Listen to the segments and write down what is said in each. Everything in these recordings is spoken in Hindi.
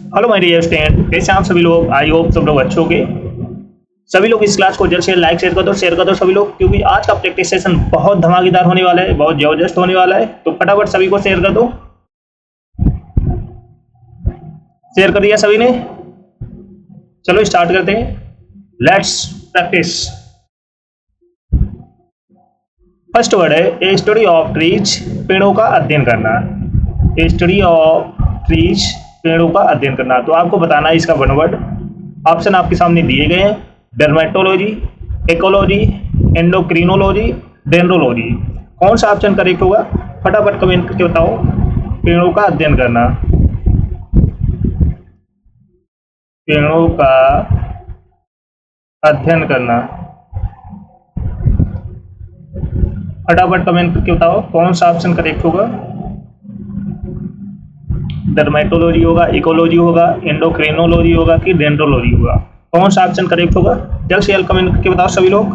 हेलो माय डियर स्टूडेंट, कैसे हैं आप सभी लोग। आई होप सब लोग अच्छे होंगे। सभी लोग इस क्लास को जल्द से लाइक शेयर कर दो सभी लोग, क्योंकि आज का प्रैक्टिस सेशन बहुत धमाकेदार होने वाला है, बहुत जबरदस्त होने वाला है। तो फटाफट सभी को शेयर कर दो। शेयर कर दिया सभी ने? चलो स्टार्ट करते हैं। Let's practice. फर्स्ट वर्ड है ए स्टडी ऑफ ट्रीज, पेड़ों का अध्ययन करना। ए स्टडी ऑफ ट्रीज, पेड़ों का अध्ययन करना। तो आपको बताना है इसका वन वर्ड। ऑप्शन आपके सामने दिए गए हैं, डर्मेटोलॉजी, इकोलॉजी, एंडोक्रिनोलॉजी, डेंड्रोलॉजी। कौन सा ऑप्शन करेक्ट होगा? फटाफट कमेंट करके बताओ। पेड़ों का अध्ययन करना, पेड़ों का अध्ययन करना। फटाफट कमेंट करके बताओ कौन सा ऑप्शन करेक्ट होगा। डर्मेटोलॉजी होगा, इकोलॉजी होगा, एंडोक्रिनोलॉजी होगा कि डेंड्रोलॉजी होगा? कौन सा ऑप्शन करेक्ट होगा? जल्द से जल्द कमेंट करके बताओ सभी लोग।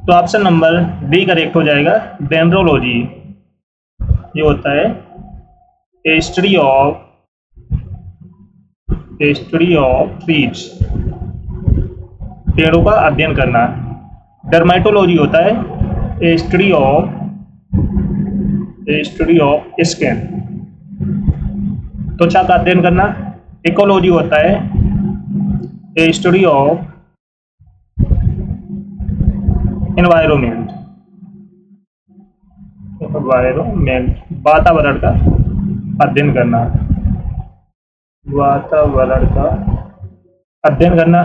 तो ऑप्शन नंबर डी करेक्ट हो जाएगा, डेंड्रोलॉजी। ये होता है ए स्टडी ऑफ ट्रीज, पेड़ों का अध्ययन करना। डर्मेटोलॉजी होता है ए स्टडी ऑफ स्किन, त्वचा का अध्ययन करना। इकोलॉजी होता है ए स्टडी ऑफ एनवायरमेंट, वातावरण का अध्ययन करना, वातावरण का अध्ययन करना।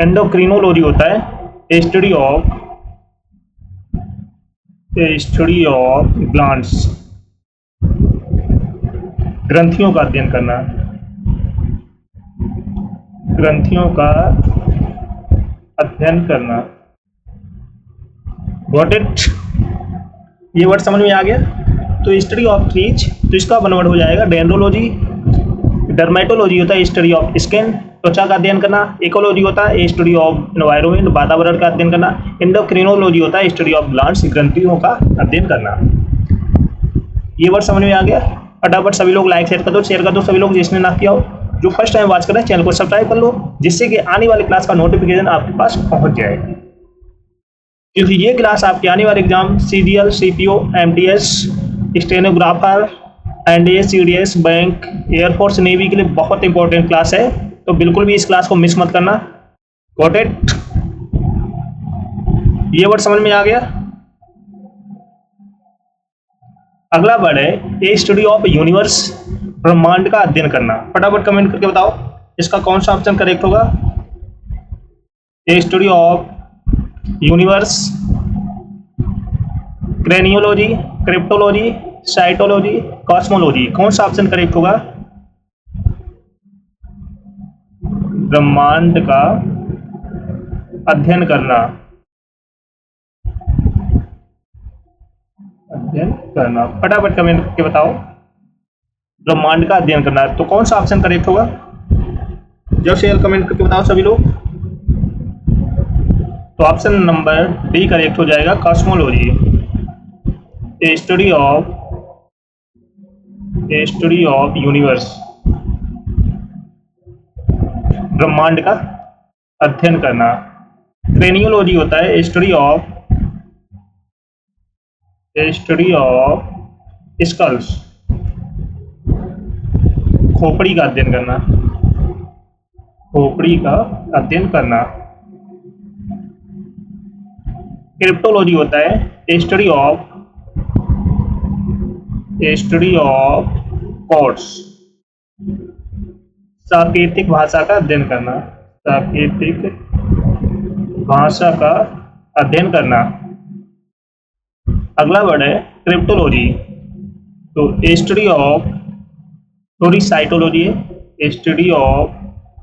एंडोक्रिनोलॉजी होता है ए स्टडी ऑफ ग्लैंड्स, ग्रंथियों का अध्ययन करना, ग्रंथियों का अध्ययन करना। Got it? ये वर्ड समझ में आ गया? तो स्टडी ऑफ ट्रीज, तो इसका वन वर्ड हो जाएगा डेंड्रोलॉजी। डर्मेटोलॉजी होता है स्टडी ऑफ स्किन, त्वचा का अध्ययन करना। इकोलॉजी होता है स्टडी ऑफ एनवायरमेंट, वातावरण का अध्ययन करना। एंडोक्रिनोलॉजी होता है स्टडी ऑफ ग्लैंड्स, ग्रंथियों का अध्ययन करना। ये वर्ड समझ में आ गया? फटाफट सभी लोग लाइक शेयर कर दो सभी लोग जिसने ना किया हो। जो फर्स्ट टाइम वॉच कर रहे हैं चैनल को सब्सक्राइब कर लो, जिससे कि आने वाली क्लास का नोटिफिकेशन आपके पास पहुंच जाए, क्योंकि ये क्लास आपके आने वाले exam CDL, CPO, MTS, stenographer, NDA, CDS, bank, air force, navy के लिए बहुत इंपॉर्टेंट क्लास है। तो बिल्कुल भी इस क्लास को मिस मत करना। Got it? ये वर्ड समझ में आ गया? अगला वर्ड है ए स्टडी ऑफ यूनिवर्स, ब्रह्मांड का अध्ययन करना। फटाफट कमेंट करके बताओ इसका कौन सा ऑप्शन करेक्ट होगा। A study of universe, craniology, cryptology, cytology, cosmology. कौन सा ऑप्शन करेक्ट होगा? ब्रह्मांड का अध्ययन करना, अध्ययन करना। फटाफट कमेंट करके बताओ ब्रह्मांड का अध्ययन करना। तो कौन सा ऑप्शन करेक्ट होगा? जब से कमेंट करके बताओ सभी लोग। तो ऑप्शन नंबर डी करेक्ट हो जाएगा, cosmology. A study of universe, ब्रह्मांड का अध्ययन करना। क्रेनियोलॉजी होता है स्टडी ऑफ स्कल्स, खोपड़ी का अध्ययन करना, खोपड़ी का अध्ययन करना। क्रिप्टोलॉजी होता है स्टडी ऑफ कोड्स, सांकेतिक भाषा का अध्ययन करना, सांकेतिक भाषा का अध्ययन करना। अगला वर्ड है क्रिप्टोलॉजी। तो स्टडी ऑफ, थोड़ी साइटोलॉजी है, स्टडी ऑफ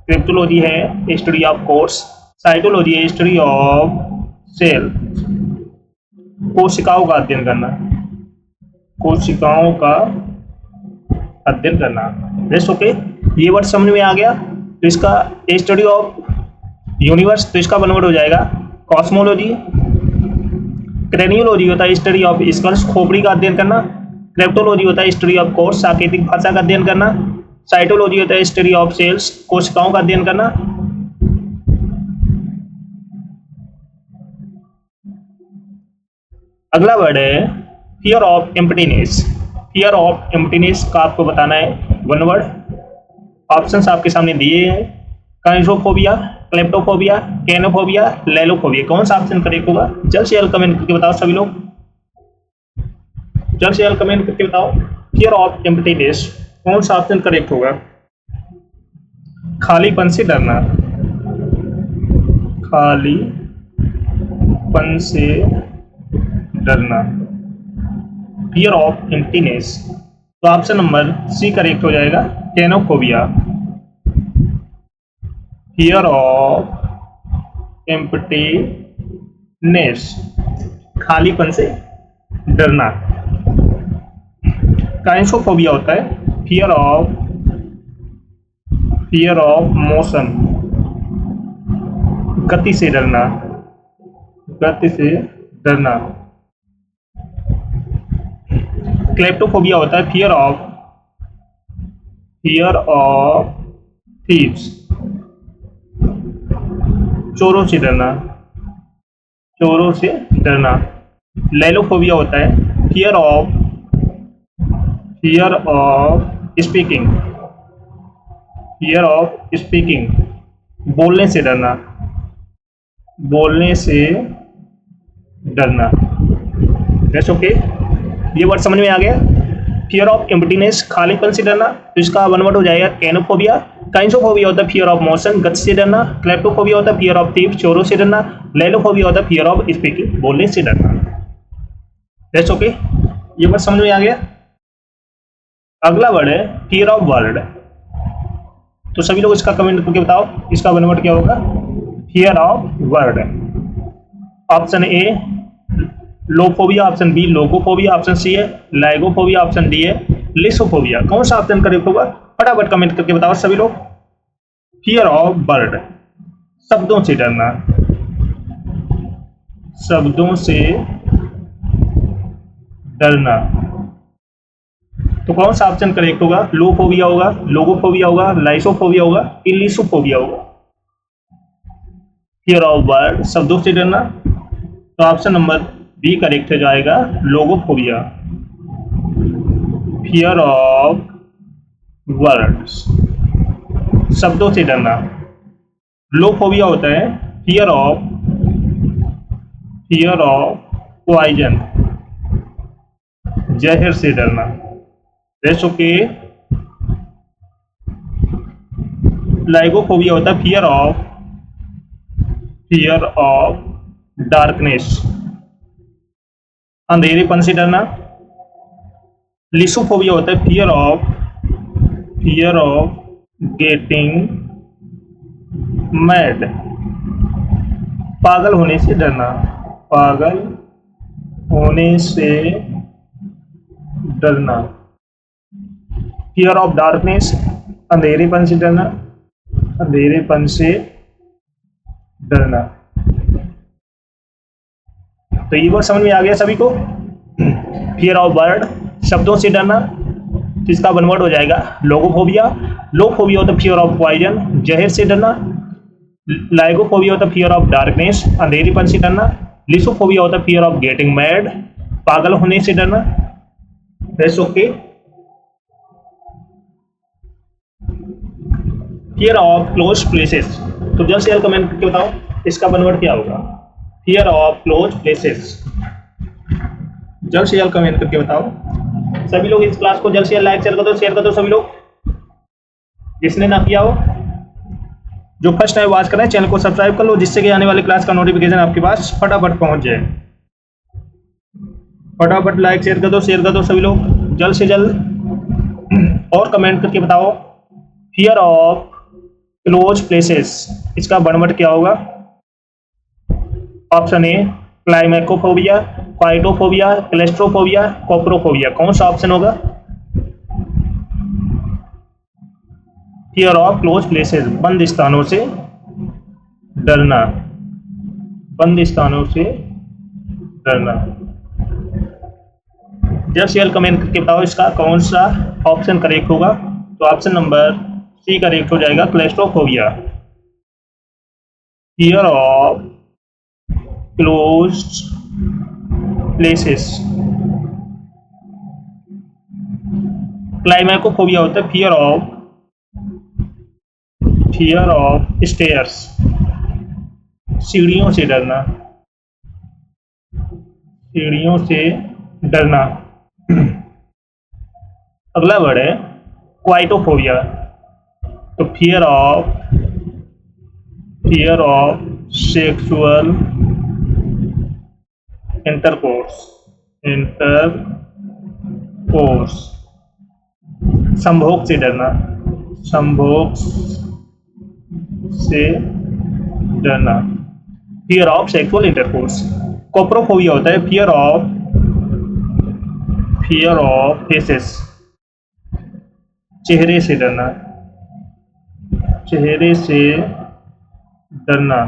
क्रिप्टोलॉजी है स्टडी ऑफ कोड्स, साइटोलॉजी है स्टडी ऑफ सेल, कोशिकाओं का अध्ययन करना, कोशिकाओं का अध्ययन करना। Rest okay? ये वर्ड समझ में आ गया? तो इसका स्टडी ऑफ यूनिवर्स, तो इसका वन वर्ड हो जाएगा कॉस्मोलॉजी। क्रेनियोलॉजी होता है स्टडी ऑफ स्कल्स, खोपड़ी का अध्ययन करना। क्रिप्टोलॉजी होता है स्टडी ऑफ कोर्स, सांकेतिक भाषा का अध्ययन करना। साइटोलॉजी होता है स्टडी ऑफ सेल्स, कोशिकाओं का अध्ययन करना। अगला वर्ड है fear of emptiness. Fear of emptiness का आपको बताना है वन वर्ड। ऑप्शंस आपके सामने दिए हैं, काइनोफोबिया, क्लेप्टोफोबिया, कैनोफोबिया, लेलोफोबिया। कौन सा ऑप्शन करेक्ट होगा? जल्द से जल्द कमेंट करके बताओ सभी लोग, जल्द से जल्द कमेंट करके बताओ। फियर ऑफ एम्प्टीनेस कौन सा ऑप्शन करेक्ट होगा? खालीपन से डरना, खालीपन से डरना, फियर ऑफ एम्प्टीनेस। तो ऑप्शन नंबर सी करेक्ट हो जाएगा, कैनोफोबिया। फियर ऑफ एम्प्टीनेस, खालीपन से डरना। काइनोफोबिया होता है फियर ऑफ मोशन, गति से डरना, गति से डरना। क्लेप्टोफोबिया होता है फियर ऑफ थीव्स, चोरों से डरना, चोरों से डरना। लेलोफोबिया होता है फियर ऑफ स्पीकिंग, बोलने से डरना, बोलने से डरना। That's okay. ये वर्ड समझ में आ गया? फियर ऑफ एम्प्टीनेस, खालीपन से डरना। तो इसका वन वर्ड हो जाएगा कैनोफोबिया। काइनोफोबिया होता है फियर ऑफ मोशन, गति से डरना। क्लेप्टोफोबिया होता है फियर ऑफ थीफ, चोरों से डरना। लेलोफोबिया होता है फियर ऑफ स्पीकिंग, बोलने से डरना। That's okay. ये वर्ड समझ में आ गया? अगला वर्ड है फियर ऑफ वर्ड। तो सभी लोग इसका कमेंट करके बताओ, इसका वन वर्ड क्या होगा? Fear of word. Option A lophobia, option B logophobia, option C है लाइगोफोबिया, ऑप्शन डी है लिसोफोबिया। कौन सा ऑप्शन करेक्ट होगा? फटाफट कमेंट करके बताओ सभी लोग। फियर ऑफ बर्ड, शब्दों से डरना, शब्दों से डरना। तो कौन सा ऑप्शन करेक्ट होगा? लोफोबिया होगा, लोगोफोबिया होगा, लाइसोफोबिया होगा, इलिसोफोबिया होगा? फियर ऑफ बर्ड, शब्दों से डरना। तो ऑप्शन नंबर बी करेक्ट हो जाएगा, लोगोफोबिया। फियर ऑफ वर्ड्स, शब्दों से डरना। लोफोबिया होता है फियर ऑफ पॉइजन, जहर से डरना। That's okay. लाइगोफोबिया होता है फियर ऑफ डार्कनेस, अंधेरेपन से डरना। लिसोफोबिया होता है फियर ऑफ गेटिंग मैड, पागल होने से डरना, पागल होने से डरना। फियर ऑफ डार्कनेस, अंधेरेपन से डरना, अंधेरेपन से डरना। तो ये वर्ड समझ में आ गया सभी को? फियर ऑफ बर्ड, शब्दों से डरना। तो इसका वन वर्ड हो जाएगा लोगोफोबिया। लोफोबिया होता है फियर ऑफ पॉइजन, जहर से डरना। लाइगोफोबिया होता है फियर ऑफ डार्कनेस, अंधेरेपन से डरना। लिसोफोबिया होता है फियर ऑफ गेटिंग मैड, पागल होने से डरना। That's okay. Fear of close places. तो जल्द से जल्द कमेंट करके बताओ, इसका वन वर्ड क्या होगा? Fear of close places. जल्द से जल्द कमेंट करके बताओ सभी लोग। इस क्लास को जल्द से जल्द लाइक शेयर कर दो सभी लोग, जिसने ना किया हो। जो फर्स्ट टाइम वॉच कर रहे हैं चैनल को सब्सक्राइब कर लो, जिससे कि आने वाली क्लास का नोटिफिकेशन आपके पास फटाफट पहुंच जाए। फटाफट लाइक शेयर कर दो सभी लोग जल्द से जल्द। और कमेंट करके बताओ फियर ऑफ क्लोज प्लेसेस, इसका वन वर्ड क्या होगा? Option A climacophobia, coitophobia, claustrophobia, coprophobia. कौन सा ऑप्शन होगा? फियर ऑफ क्लोज प्लेसेस, बंद स्थानों से डरना, बंद स्थानों से डरना। जल्द से जल्द कमेंट करके बताओ इसका कौन सा ऑप्शन करेक्ट होगा। तो ऑप्शन नंबर सी करेक्ट हो जाएगा, क्लैस्ट्रोफोबिया, फियर ऑफ क्लोज्ड प्लेसेस। क्लाइमेकोफोबिया होता है फियर ऑफ स्टेयर्स, सीढ़ियों से डरना, सीढ़ियों से डरना। अगला वर्ड है क्वाइटोफोबिया, तो फियर ऑफ सेक्सुअल इंटरकोर्स, संभोग से डरना, संभोग से डरना, फियर ऑफ सेक्सुअल इंटरकोर्स। कोप्रोफोबिया होता है फियर ऑफ फेसेस, चेहरे से डरना, चेहरे से डरना,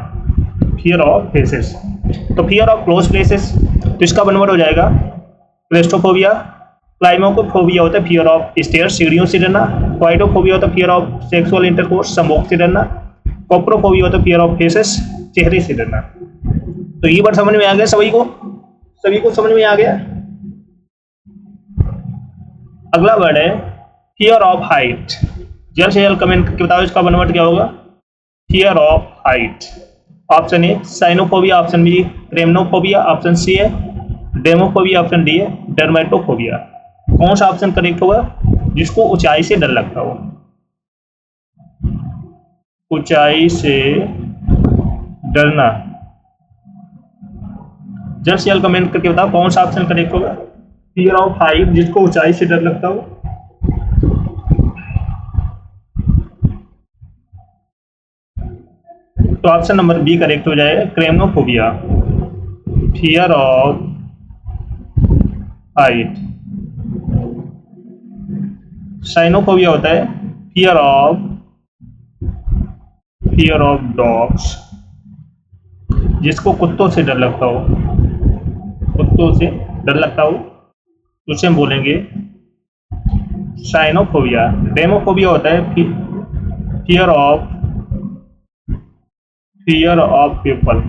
फियर ऑफ फेसेस। तो फियर ऑफ क्लोज प्लेसेस, तो इसका वन हो जाएगा क्लैस्ट्रोफोबिया। क्लाइमेकोफोबिया होता है फियर ऑफ स्टेयर्स, सीढ़ियों से डरना। क्वाइटोफोबिया होता है फियर ऑफ सेक्सुअल इंटरकोर्स, संभोग से डरना। कोप्रोफोबिया होता है फियर ऑफ फेसेस, चेहरे से डरना। तो ये वर्ड समझ में आ गया सभी को समझ में आ गया। अगला वर्ड है फियर ऑफ हाइट। जल्द से जल्द कमेंट करके बताओ इसका वन वर्ड क्या होगा। Fear of height. Option A cynophobia, option B cremnophobia, option C है डेमोफोबिया, ऑप्शन डी है डर्मेटोफोबिया। कौन सा ऑप्शन करेक्ट होगा? जिसको ऊंचाई से डर लगता हो, ऊंचाई से डरना। जल्द से जल्द कमेंट करके बताओ कौन सा ऑप्शन करेक्ट होगा। फियर ऑफ हाइट, जिसको ऊंचाई से डर लगता हो। तो ऑप्शन नंबर बी करेक्ट हो जाएगा, क्रेमनोफोबिया, फियर ऑफ हाइट। साइनोफोबिया होता है फियर ऑफ डॉग्स, जिसको कुत्तों से डर लगता हो, कुत्तों से डर लगता हो तो उसे हम बोलेंगे साइनोफोबिया। डेमोफोबिया होता है फियर ऑफ पीपल,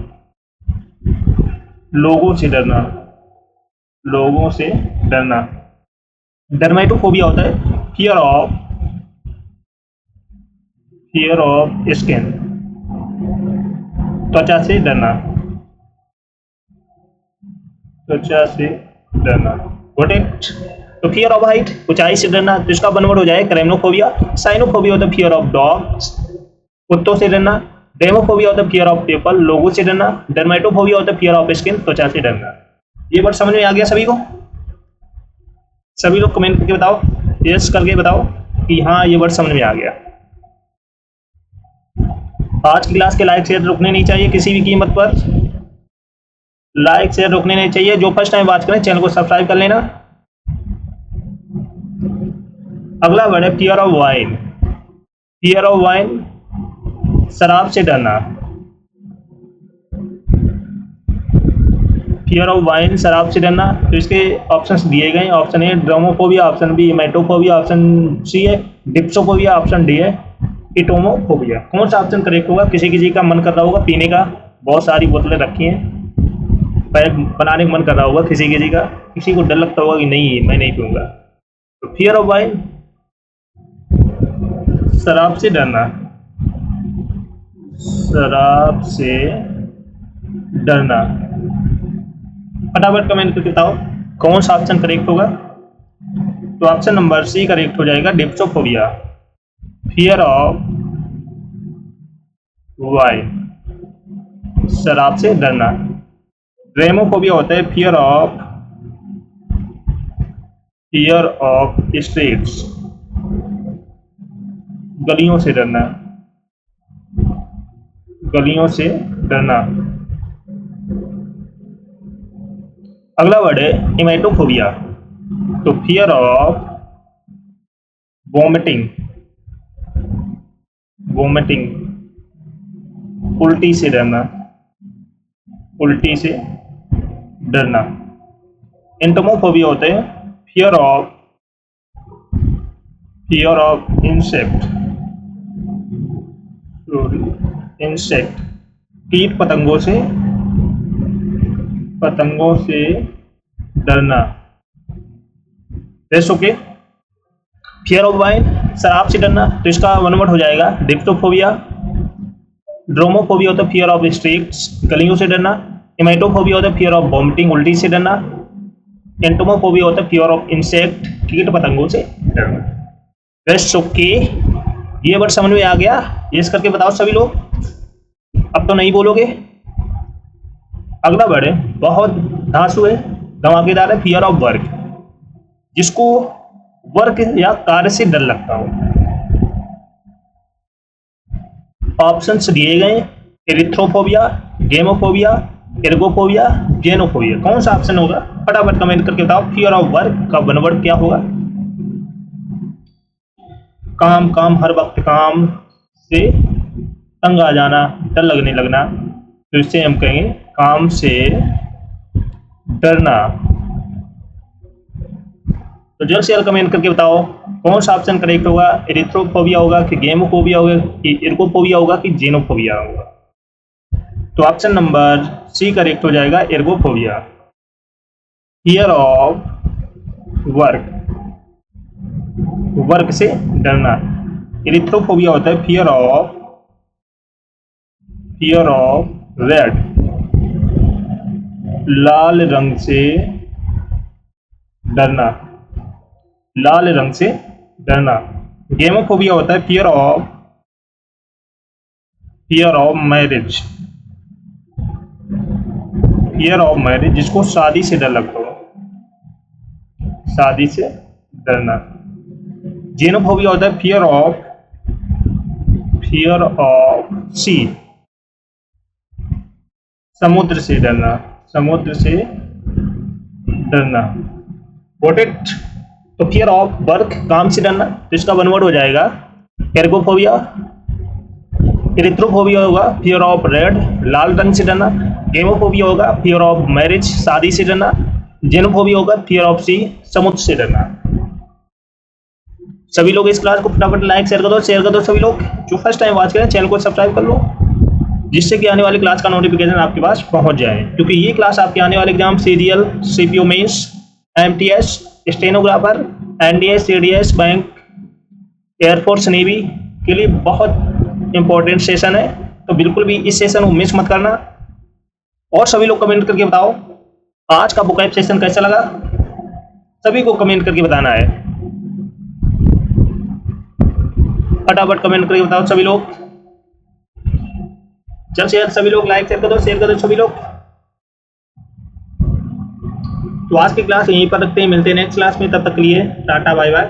लोगों से डरना, लोगों से डरना। डर्मेटोफोबिया होता है फियर ऑफ स्किन, त्वचा से डरना, त्वचा से डरना। Got it. तो फियर ऑफ हाइट, ऊंचाई से डरना, तो इसका वन वर्ड हो जाए क्रेमनोफोबिया। साइनोफोबिया होता है फियर ऑफ डॉग्स, कुत्तों से डरना। डेमोफोबिया होता है फियर ऑफ पीपल, लोगों से डरना। डर्मेटोफोबिया होता है फियर ऑफ स्किन, त्वचा से डरना। ये वर्ड समझ में आ गया सभी को? सभी लोग कमेंट करके बताओ, यस करके बताओ कि हाँ ये वर्ड समझ में आ गया। आज की क्लास के लाइक शेयर रुकने नहीं चाहिए किसी भी कीमत पर, लाइक शेयर रुकने नहीं चाहिए। जो फर्स्ट टाइम बात करें चैनल को सब्सक्राइब कर लेना। अगला वर्ड है fear of wine. Fear of wine, शराब से डरना। फियर ऑफ वाइन, शराब से डरना। तो इसके ऑप्शंस दिए गए, option A dromophobia, option B metophobia, option C है डिप्सोफोबिया, ऑप्शन डी है इटोमोफोबिया। कौन सा ऑप्शन करेक्ट होगा? किसी का मन कर रहा होगा पीने का, बहुत सारी बोतलें रखी हैं, पैक बनाने का मन कर रहा होगा किसी का, किसी को डर लगता होगा कि नहीं मैं नहीं पीऊंगा। तो फियर ऑफ वाइन, शराब से डरना, शराब से डरना। फटाफट कमेंट करके बताओ कौन सा ऑप्शन करेक्ट होगा। तो ऑप्शन नंबर सी करेक्ट हो जाएगा, डिप्सोफोबिया, फियर ऑफ वाइन, शराब से डरना। ड्रेमोफोबिया होता है फियर ऑफ स्ट्रीट्स, गलियों से डरना, गलियों से डरना। अगला वर्ड है इमेटोफोबिया, तो फियर ऑफ वॉमिटिंग, उल्टी से डरना, उल्टी से डरना। एंटोमोफोबिया होता है फियर ऑफ इंसेक्ट, कीट पतंगों से डरना। Rest okay. Fear of wine, शराब से डरना, तो इसका वन वर्ड हो जाएगा डिप्टोफोबिया। ड्रोमोफोबिया होता है फियर ऑफ स्ट्रिक्स, गलियों से डरना। हेमेटोफोबिया होता है फियर ऑफ वॉमिटिंग, उल्टी से डरना। एंटोमोफोबिया होता है फियर ऑफ इंसेक्ट, कीट पतंगों से डरना। Rest okay. ये वर्ड समझ में आ गया? यस करके बताओ सभी लोग। अब तो नहीं बोलोगे। अगला वर्ड है, बहुत धांसू है, धमाकेदार है, फियर ऑफ वर्क, जिसको वर्क या कार्य से डर लगता हो। ऑप्शंस दिए गए, एरिथ्रोफोबिया, गेमोफोबिया, एर्गोफोबिया, जेनोफोबिया। कौन सा ऑप्शन होगा? फटाफट कमेंट करके बताओ। फियर ऑफ वर्क का वन वर्ड क्या होगा? काम, हर वक्त काम से तंग आ जाना, डर लगने लगना, तो इससे हम कहेंगे काम से डरना। तो जल्द से जल्द कमेंट करके बताओ कौन सा ऑप्शन करेक्ट होगा? एरिथ्रोफोबिया होगा कि गेमोफोबिया होगा कि एर्गोफोबिया होगा कि जेनोफोबिया होगा? तो ऑप्शन नंबर सी करेक्ट हो जाएगा, एर्गोफोबिया। फियर ऑफ वर्क से डरना। एरिथ्रोफोबिया होता है फियर ऑफ रेड, लाल रंग से डरना, लाल रंग से डरना। गेमोफोबिया होता है फियर ऑफ मैरिज, जिसको शादी से डर लगता हो, शादी से डरना। जेनोफोबिया होता है फियर ऑफ सी, समुद्र से डरना, Got it? तो फियर ऑफ वर्क, काम से डरना, तो इसका वन वर्ड हो जाएगा एर्गोफोबिया। एरिथ्रोफोबिया होगा फियर ऑफ रेड, लाल रंग से डरना। गेमोफोबिया होगा फियर ऑफ मैरिज, शादी से डरना। जेनोफोबिया होगा फियर ऑफ सी, समुद्र से डरना। सभी लोग इस क्लास को फटाफट लाइक शेयर कर दो सभी लोग। जो फर्स्ट टाइम वॉच करें चैनल को सब्सक्राइब कर लो, जिससे कि आने वाली क्लास का नोटिफिकेशन आपके पास पहुंच जाए, क्योंकि ये क्लास आपके आने वाले एग्जाम सीरियल, CPO mains, MTS, stenographer, NDA, CDS, bank, air force, navy के लिए बहुत इंपॉर्टेंट सेशन है। तो बिल्कुल भी इस सेशन को मिस मत करना। और सभी लोग कमेंट करके बताओ आज का बुक सेशन कैसा लगा, सभी को कमेंट करके बताना है। फटाफट कमेंट करके बताओ सभी लोग। जल्द से जल्द सभी लोग लाइक शेयर कर दो सभी लोग। तो आज की क्लास यहीं पर रखते हैं, मिलते हैं नेक्स्ट क्लास में, तब तक के लिए टाटा बाय बाय।